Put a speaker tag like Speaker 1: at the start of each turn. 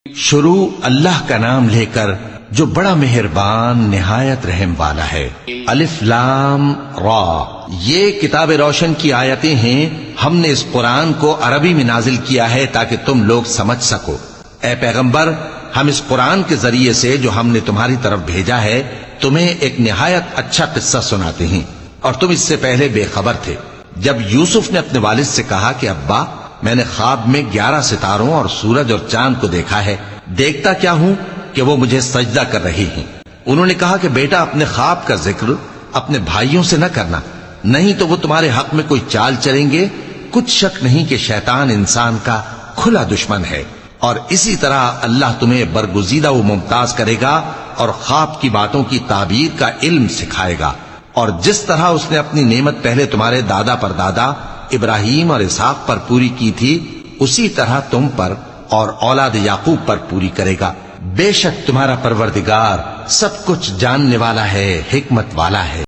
Speaker 1: شروع اللہ کا نام لے کر جو بڑا مہربان نہایت رحم والا ہے۔ الف لام را، یہ کتاب روشن کی آیتیں ہیں۔ ہم نے اس قرآن کو عربی میں نازل کیا ہے تاکہ تم لوگ سمجھ سکو۔ اے پیغمبر، ہم اس قرآن کے ذریعے سے جو ہم نے تمہاری طرف بھیجا ہے تمہیں ایک نہایت اچھا قصہ سناتے ہیں، اور تم اس سے پہلے بے خبر تھے۔ جب یوسف نے اپنے والد سے کہا کہ ابا، میں نے خواب میں 11 ستاروں اور سورج اور چاند کو دیکھا ہے، دیکھتا کیا ہوں کہ وہ مجھے سجدہ کر رہی ہیں۔ انہوں نے کہا کہ بیٹا، اپنے خواب کا ذکر اپنے بھائیوں سے نہ کرنا، نہیں تو وہ تمہارے حق میں کوئی چال چلیں گے۔ کچھ شک نہیں کہ شیطان انسان کا کھلا دشمن ہے، اور اسی طرح اللہ تمہیں برگزیدہ و ممتاز کرے گا اور خواب کی باتوں کی تعبیر کا علم سکھائے گا، اور جس طرح اس نے اپنی نعمت پہلے تمہارے دادا پر دادا ابراہیم اور اسحاق پر پوری کی تھی، اسی طرح تم پر اور اولاد یعقوب پر پوری کرے گا۔ بے شک تمہارا پروردگار سب کچھ جاننے والا ہے، حکمت والا ہے۔